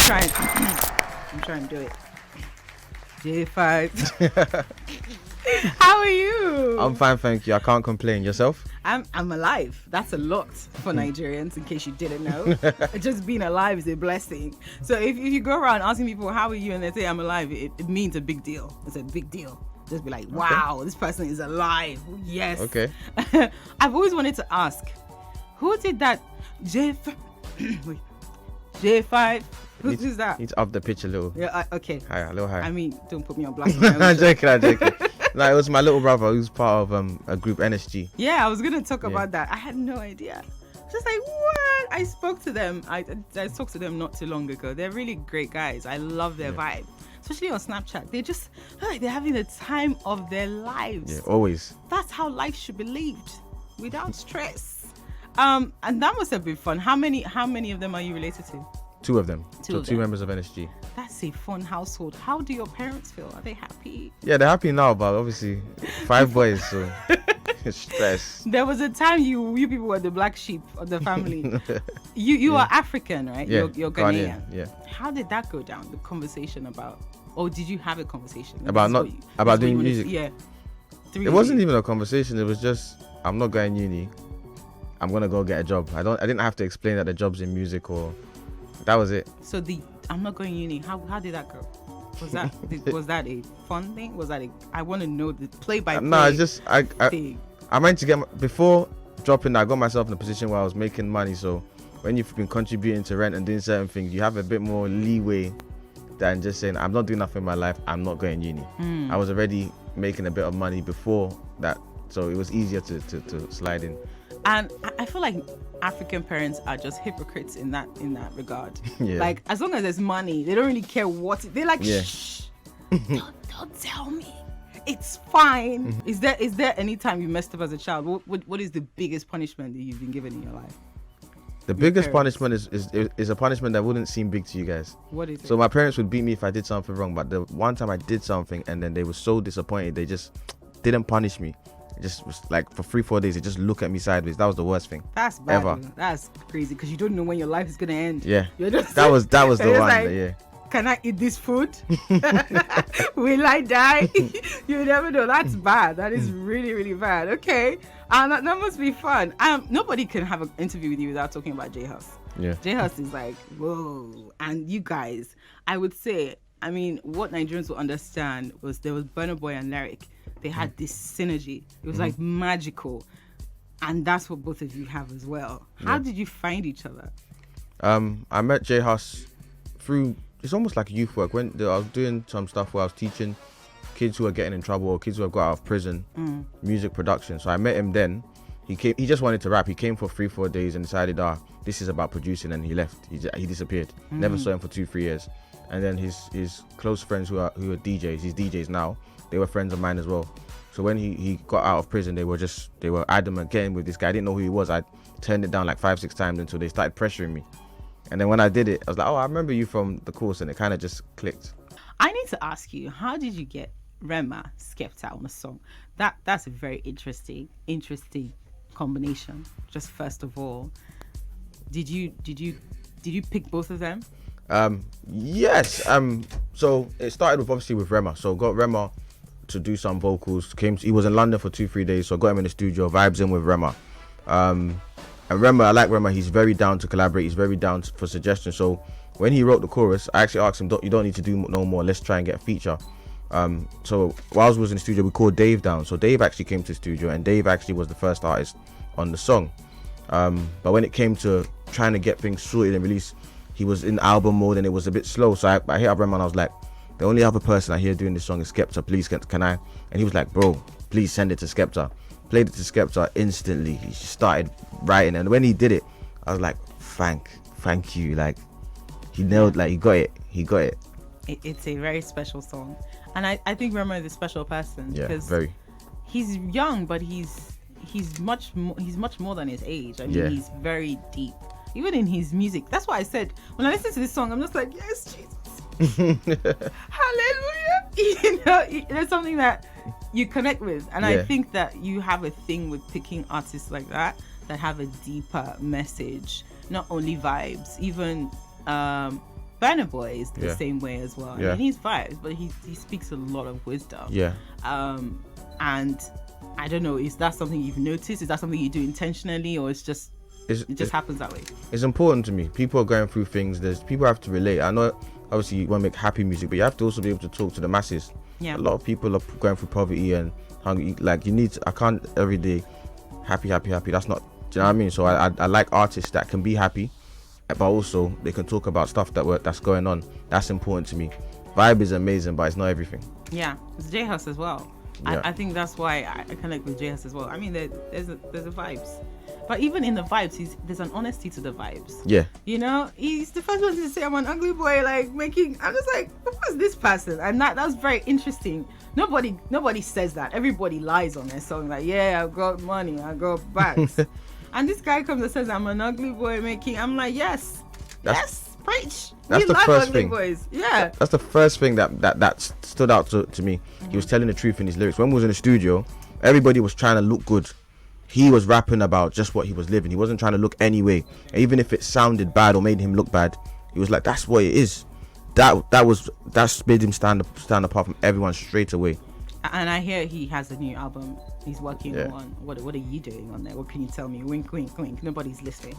trying. I'm trying to do it. Jae5. How are you? I'm fine, thank you. I can't complain. Yourself? I'm alive. That's a lot for Nigerians, in case you didn't know. Just being alive is a blessing. So if you go around asking people, how are you? And they say, I'm alive, it means a big deal. It's a big deal. Just be like, wow, this person is alive. Yes. Okay. I've always wanted to ask, who did that? Jae5. Wait. Jae5. Who's that? It's up the pitch a little. Yeah, okay. Hi, a little high. I mean, don't put me on blast. I'm joking. Like, it was my little brother who's part of a group NSG. Yeah, I was gonna talk about that. I had no idea. Just like, what? I spoke to them. I talked to them not too long ago. They're really great guys. I love their vibe, especially on Snapchat. They just like they're having the time of their lives. Yeah, always. That's how life should be lived, without stress. And that must have been fun. How many of them are you related to? Two of them. Two members of NSG. That's a fun household. How do your parents feel? Are they happy? Yeah, they're happy now, but obviously 5 boys, so stress. There was a time you people were the black sheep of the family. You are African, right? Yeah. You're Ghanaian. Yeah. How did that go down? The conversation about, or did you have a conversation About doing music? Yeah. It wasn't even a conversation. It was just, I'm not going uni. I'm gonna go get a job. I didn't have to explain that the job's in music, or that was it. So I'm not going uni. How did that go? Was that a fun thing? Was that I want to know the play by play. No, it's just I meant to get before dropping. I got myself in a position where I was making money. So when you've been contributing to rent and doing certain things, you have a bit more leeway than just saying, I'm not doing nothing in my life, I'm not going uni. I was already making a bit of money before that, so it was easier to slide in. And I feel like African parents are just hypocrites in that regard. Yeah. Like, as long as there's money, they don't really care what they're like. Shh, don't tell me. It's fine. Is there any time you messed up as a child? What is the biggest punishment that you've been given in your life? The biggest punishment is a punishment that wouldn't seem big to you guys. What is it? So my parents would beat me if I did something wrong, but the one time I did something and then they were so disappointed, they just didn't punish me. It just was like for 3-4 days, they just look at me sideways. That was the worst thing. That's bad. Ever. That's crazy, because you don't know when your life is gonna end. Yeah. That was the one. Like, yeah. Can I eat this food? Will I die? You never know. That's bad. That is really, really bad. Okay. That must be fun. Nobody can have an interview with you without talking about Jae5. Yeah. Jae5 is like, whoa. And you guys, I would say, I mean, what Nigerians will understand was there was Burna Boy and Lyric. They had this synergy. It was like magical. And that's what both of you have as well. How did you find each other? I met Jae5 through, it's almost like youth work. When I was doing some stuff where I was teaching kids who are getting in trouble or kids who have got out of prison, music production. So I met him then. He just wanted to rap. He came for 3-4 days and decided, this is about producing, and he left. He disappeared. Never saw him for 2-3 years. And then his close friends who are DJs, he's DJs now, they were friends of mine as well. So when he got out of prison, they were adamant getting with this guy. I didn't know who he was. I turned it down like 5-6 times until they started pressuring me. And then when I did it, I was like, I remember you from the course, and it kind of just clicked. I need to ask you, how did you get Rema Skepta on a song? That's a very interesting combination. Just first of all, did you pick both of them? Yes. So it started obviously with Rema. So got Rema to do some vocals. He was in London for 2-3 days, so I got him in the studio, vibes in with Rema. And Rema, I like Rema. He's very down to collaborate. He's very down for suggestions. So when he wrote the chorus, I actually asked him, you don't need to do no more. Let's try and get a feature. So while I was in the studio, we called Dave down. So Dave actually came to the studio, and Dave actually was the first artist on the song. But when it came to trying to get things sorted and released, he was in album mode and it was a bit slow. So I hit up Rema and I was like, the only other person I hear doing this song is Skepta. Please, can I? And he was like, bro, please send it to Skepta. Played it to Skepta instantly. He started writing, and when he did it, I was like, thank you. Like, he nailed, like, he got it. It's a very special song, and I think Rema is a special person. Yeah, because very. He's young, but he's much more than his age. I mean, he's very deep, even in his music. That's why I said when I listen to this song, I'm just like, yes, Jesus, hallelujah. You know, there's something that you connect with, and I think that you have a thing with picking artists like that have a deeper message, not only vibes, even Burna Boy is the Yeah. same way as well. Yeah. I mean, he's vibes, but he speaks a lot of wisdom. Yeah. And I don't know, is that something you've noticed? Is that something you do intentionally, or it just happens that way? It's important to me. People are going through things. People have to relate. I know, obviously, you want to make happy music, but you have to also be able to talk to the masses. Yeah. A lot of people are going through poverty and hungry. Like, I can't every day happy. That's not, do you know what I mean? So I like artists that can be happy, but also they can talk about stuff that's going on. That's important to me. Vibe is amazing, but it's not everything. Yeah, it's Jae5 as well. Yeah. I think that's why I connect with Jae5 as well. I mean, there's a vibes, but even in the vibes, there's an honesty to the vibes. Yeah. You know, he's the first one to say I'm an ugly boy, like making. I'm just like, who is this person? And that's very interesting. Nobody says that. Everybody lies on their song, like, yeah, I got money, I got bags. And this guy comes and says I'm an ugly boy making. I'm like, yes, preach. That's we the love first ugly thing. boys. Yeah. That's the first thing that stood out to me. He was telling the truth in his lyrics. When we was in the studio, everybody was trying to look good. He was rapping about just what he was living. He wasn't trying to look any way. And even if it sounded bad or made him look bad, he was like, that's what it is. That made him stand apart from everyone straight away. And I hear he has a new album he's working on. What are you doing on there? What can you tell me? Wink, wink, wink. Nobody's listening.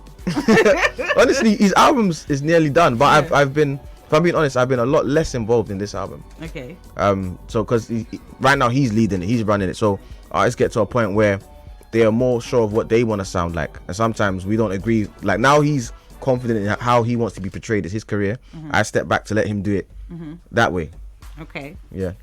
Honestly, his albums is nearly done, but if I'm being honest, I've been a lot less involved in this album. Okay. So because right now he's leading it, he's running it. So artists get to a point where they are more sure of what they want to sound like, and sometimes we don't agree. Like now he's confident in how he wants to be portrayed as his career. I step back to let him do it that way. Okay. Yeah.